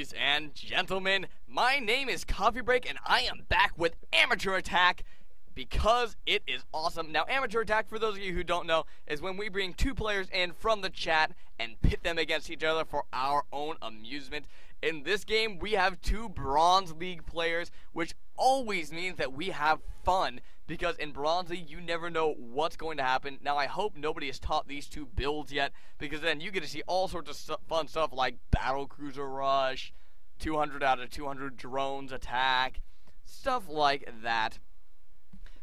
Ladies and gentlemen, my name is Coffee Break and I am back with Amateur Attack because it is awesome. Now, Amateur Attack, for those of you who don't know, is when we bring two players in from the chat and pit them against each other for our own amusement. In this game, we have two Bronze League players, which always means that we have fun, because in Bronze League, you never know what's going to happen. Now, I hope nobody has taught these two builds yet, because then you get to see all sorts of fun stuff like Battle Cruiser Rush, 200 out of 200 drones attack, stuff like that.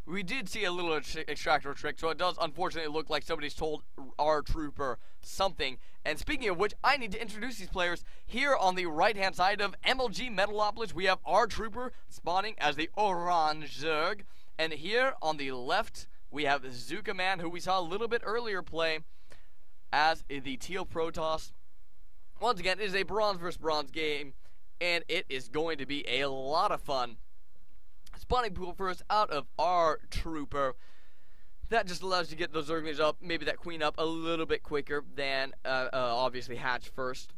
We did see a little extractor trick, so it does unfortunately look like somebody's told RTrooper something. And speaking of which, I need to introduce these players. Here on the right-hand side of MLG Metalopolis, we have RTrooper spawning as the Orange Zerg. And here on the left, we have Zookaman, who we saw a little bit earlier play as the Teal Protoss. Once again, it is a bronze versus bronze game, and it is going to be a lot of fun. Spawning pool first out of RTrooper. That just allows you to get those Zerglings up, maybe that queen up a little bit quicker than obviously hatch first.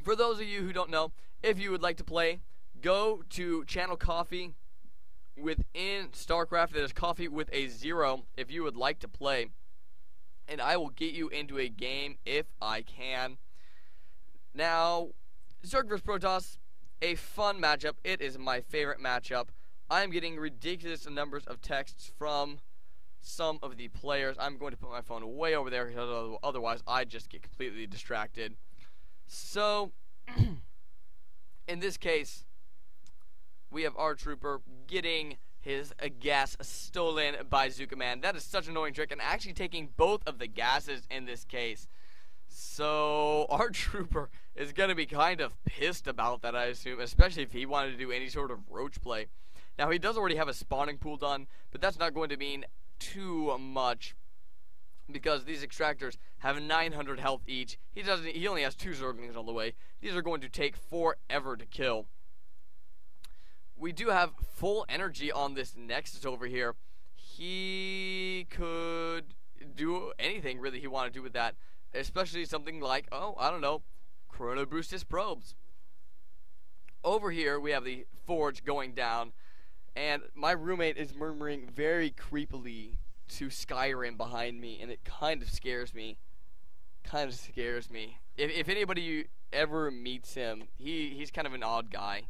For those of you who don't know, if you would like to play, go to Channel Coffee within Starcraft. That is Coffee with a 0 if you would like to play, and I will get you into a game if I can. Now, Zerg vs Protoss, a fun matchup. It is my favorite matchup. I'm getting ridiculous numbers of texts from some of the players. I'm going to put my phone way over there because otherwise I just get completely distracted. So, in this case, we have RTrooper getting his gas stolen by Zookaman. That is such an annoying trick, and actually taking both of the gases in this case. So, RTrooper is going to be kind of pissed about that, I assume, especially if he wanted to do any sort of roach play. Now, he does already have a spawning pool done, but that's not going to mean too much, because these extractors have 900 health each. He only has 2 Zerglings on the way. These are going to take forever to kill. We do have full energy on this Nexus over here. He could do anything really he wanted to do with that, especially something like, oh, I don't know, Chrono Boost his probes. Over here we have the Forge going down, and my roommate is murmuring very creepily to Skyrim behind me, and it kind of scares me. If anybody ever meets him, he's kind of an odd guy.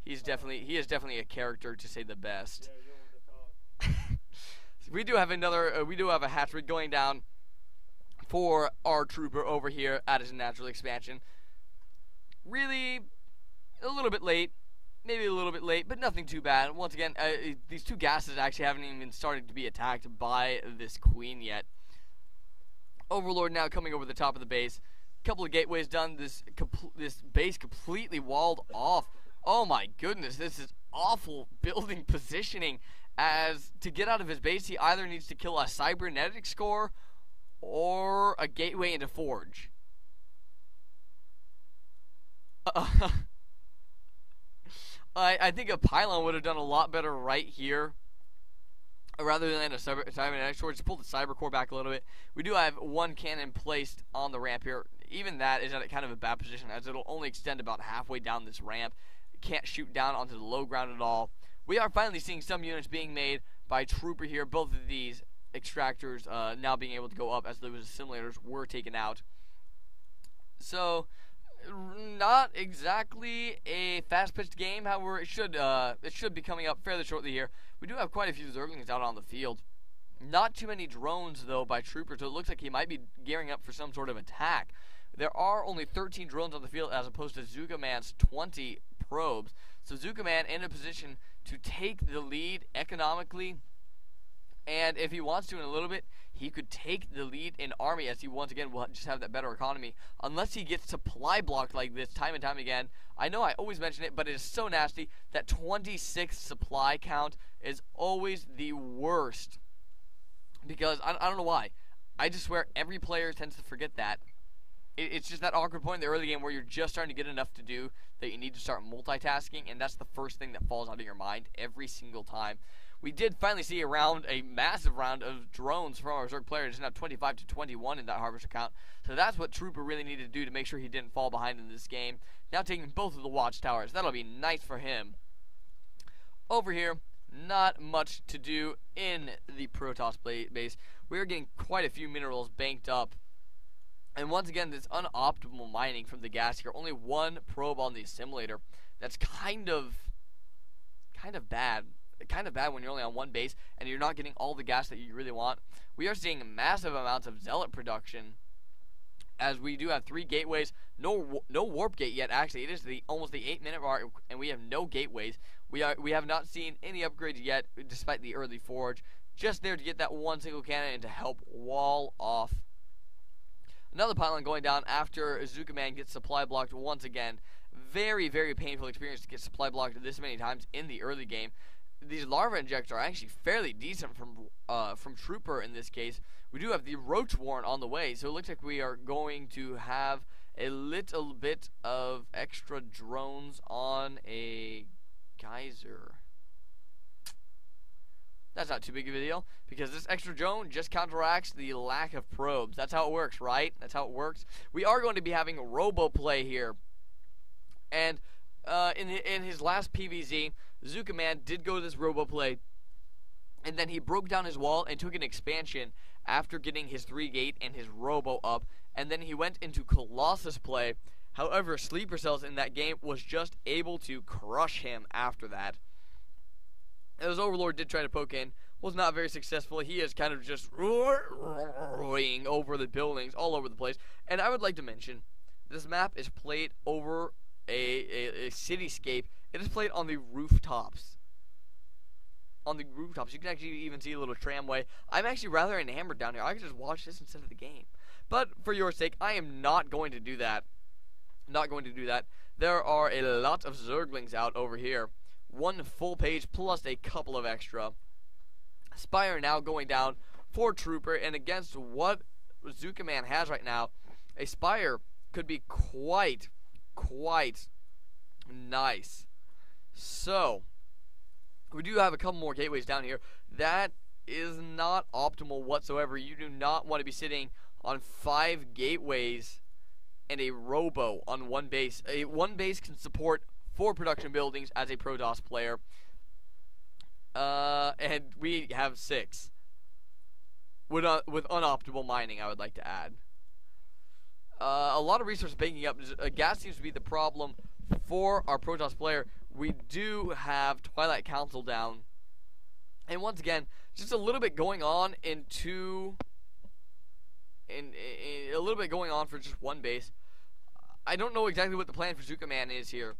He is definitely a character, to say the best. We do have a hatch rig going down for RTrooper over here at his natural expansion. Really, a little bit late. Maybe a little bit late, but nothing too bad. Once again, these two gases actually haven't even started to be attacked by this queen yet. Overlord now coming over the top of the base. Couple of gateways done. This base completely walled off. Oh my goodness, this is awful building positioning. As to get out of his base, he either needs to kill a cybernetic score or a gateway into Forge. I think a pylon would have done a lot better right here, rather than a cybernetic sword. Just pull the cyber core back a little bit. We do have one cannon placed on the ramp here. Even that is at kind of a bad position, as it'll only extend about halfway down this ramp. It can't shoot down onto the low ground at all. We are finally seeing some units being made by Trooper here. Both of these extractors now being able to go up, as those assimilators were taken out. So, not exactly a fast-pitched game. However, it should be coming up fairly shortly here. We do have quite a few Zerglings out on the field. Not too many drones, though, by Trooper, so it looks like he might be gearing up for some sort of attack. There are only 13 drones on the field as opposed to Zookaman's 20 probes. So Zookaman in a position to take the lead economically, and if he wants to in a little bit, he could take the lead in army, as he once again will just have that better economy, unless he gets supply blocked like this time and time again. I know I always mention it, but it is so nasty. That 26 supply count is always the worst, because I don't know why. I just swear every player tends to forget that. It's just that awkward point in the early game where you're just starting to get enough to do that you need to start multitasking, and that's the first thing that falls out of your mind every single time. We did finally see a massive round of drones from our Zerg player. It's now 25-21 in that Harvester count. So that's what Trooper really needed to do to make sure he didn't fall behind in this game. Now taking both of the watchtowers. That'll be nice for him. Over here, not much to do in the Protoss base. We are getting quite a few minerals banked up. And once again, this unoptimal mining from the gas here. Only one probe on the assimilator. That's kind of bad. Kind of bad when you're only on one base and you're not getting all the gas that you really want. We are seeing massive amounts of zealot production, as we do have 3 gateways. No warp gate yet. Actually, it is almost the 8-minute mark, and we have no gateways. We have not seen any upgrades yet, despite the early forge. Just there to get that one single cannon and to help wall off. Another pylon going down after Zookaman gets supply blocked once again. Very, very painful experience to get supply blocked this many times in the early game. These larva injects are actually fairly decent from Trooper in this case. We do have the Roach Warren on the way, so it looks like we are going to have a little bit of extra drones on a geyser. That's not too big of a deal, because this extra drone just counteracts the lack of probes. That's how it works, right? That's how it works. We are going to be having robo play here. And in his last PvZ, Zookaman did go to this robo play, and then he broke down his wall and took an expansion after getting his 3-gate and his robo up, and then he went into Colossus play. However, Sleeper Cells in that game was just able to crush him after that. As Overlord did try to poke in, was not very successful. He is kind of just roaring over the buildings all over the place. And I would like to mention, this map is played over a cityscape. It is played on the rooftops. On the rooftops. You can actually even see a little tramway. I'm actually rather enamored down here. I can just watch this instead of the game. But for your sake, I am not going to do that. Not going to do that. There are a lot of Zerglings out over here. 1 full page plus a couple of extra. Spire now going down for Trooper, and against what Zookaman has right now, a Spire could be quite nice. So, we do have a couple more gateways down here. That is not optimal whatsoever. You do not want to be sitting on 5 gateways and a robo on one base. One base can support 4 production buildings as a Protoss player. And we have 6. With unoptimal mining, I would like to add. A lot of resources banking up. Gas seems to be the problem for our Protoss player. We do have Twilight Council down. And once again, just a little bit going on a little bit going on for just one base. I don't know exactly what the plan for Zookaman is here.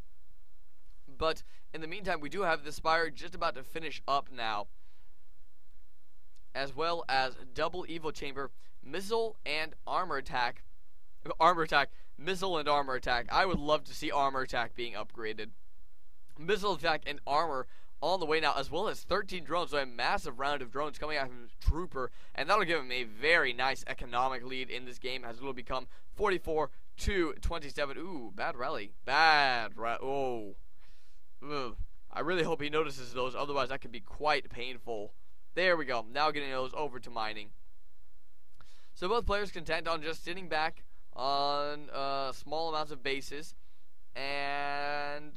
But in the meantime, we do have the Spire just about to finish up now, as well as double Evo Chamber, missile and armor attack. Missile and armor attack. I would love to see armor attack being upgraded. Missile attack and armor on the way now, as well as 13 drones. So a massive round of drones coming out from Trooper, and that'll give him a very nice economic lead in this game, as it will become 44-27. Ooh, bad rally. Oh. Ugh. I really hope he notices those, otherwise that could be quite painful. There we go. Now getting those over to mining. So both players content on just sitting back on small amounts of bases and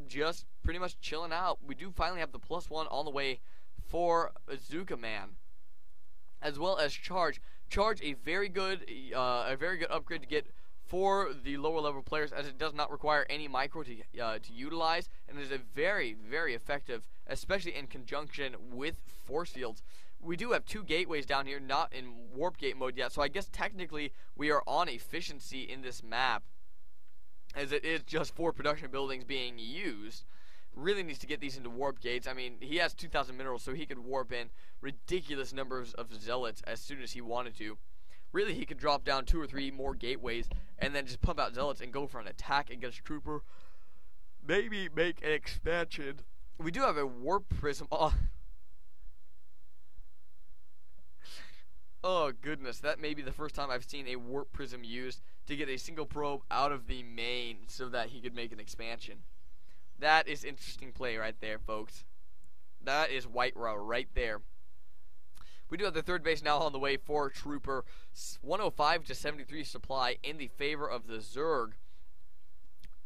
just pretty much chilling out. We do finally have the +1 on the way for Zookaman, as well as Charge. Charge, a very good upgrade to get for the lower level players, as it does not require any micro to utilize, and is a very, very effective, especially in conjunction with force fields. We do have 2 gateways down here, not in warp gate mode yet, so I guess technically we are on efficiency in this map, as it is just 4 production buildings being used. Really needs to get these into warp gates. I mean, he has 2,000 minerals, so he could warp in ridiculous numbers of zealots as soon as he wanted to. Really, he could drop down 2 or 3 more gateways and then just pump out zealots and go for an attack against Trooper. Maybe make an expansion. We do have a warp prism. Oh goodness, that may be the first time I've seen a warp prism used to get a single probe out of the main so that he could make an expansion. That is interesting play right there, folks. That is White Row right there. We do have the third base now on the way for Trooper. 105 to 73 supply in the favor of the Zerg.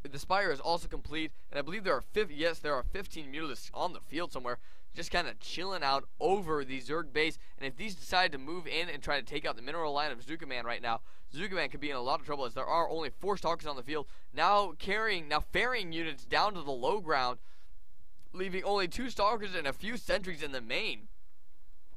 The Spire is also complete, and I believe there are 15 mutalisks on the field somewhere, just kind of chilling out over the Zerg base. And if these decide to move in and try to take out the mineral line of Zookaman right now, Zookaman could be in a lot of trouble, as there are only 4 Stalkers on the field, now ferrying units down to the low ground, leaving only 2 Stalkers and a few sentries in the main.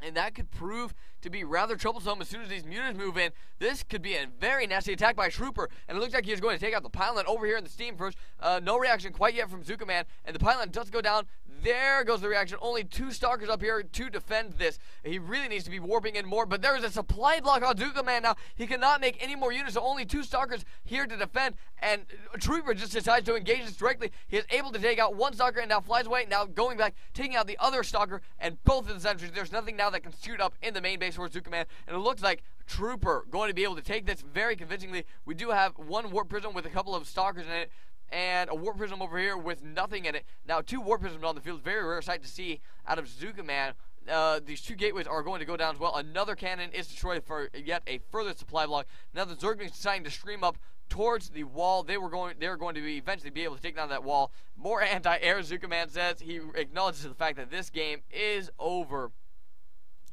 And that could prove to be rather troublesome as soon as these mutants move in. This could be a very nasty attack by Trooper, and it looks like he's going to take out the pylon over here in the steam first. No reaction quite yet from Zookaman, and the pylon does go down. There goes the reaction. Only 2 Stalkers up here to defend this. He really needs to be warping in more, but there is a supply block on Zookaman now. He cannot make any more units, so only 2 Stalkers here to defend, and Trooper just decides to engage this directly. He is able to take out 1 Stalker and now flies away, now going back, taking out the other Stalker and both of the sentries. There's nothing now that can shoot up in the main base for Zookaman, and it looks like Trooper going to be able to take this very convincingly. We do have 1 warp prism with a couple of Stalkers in it, and a warp prism over here with nothing in it. Now 2 warp prisms on the field, very rare sight to see out of Zookaman. These 2 gateways are going to go down as well. Another cannon is destroyed for yet a further supply block. Now the Zerglings deciding to stream up towards the wall. They're going to eventually be able to take down that wall. More anti-air, Zookaman says. He acknowledges the fact that this game is over,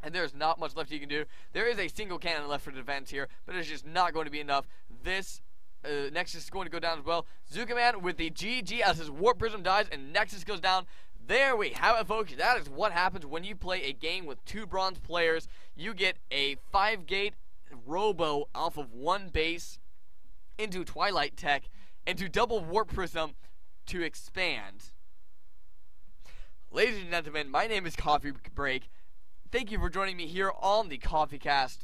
and there's not much left he can do. There is a single cannon left for defense here, but it's just not going to be enough. This Nexus is going to go down as well. Zookaman with the GG as his warp prism dies and Nexus goes down. There we have it, folks. That is what happens when you play a game with 2 bronze players. You get a 5-gate robo off of 1 base into Twilight Tech, into double warp prism to expand. Ladies and gentlemen, my name is Coffee Break. Thank you for joining me here on the Coffee Cast.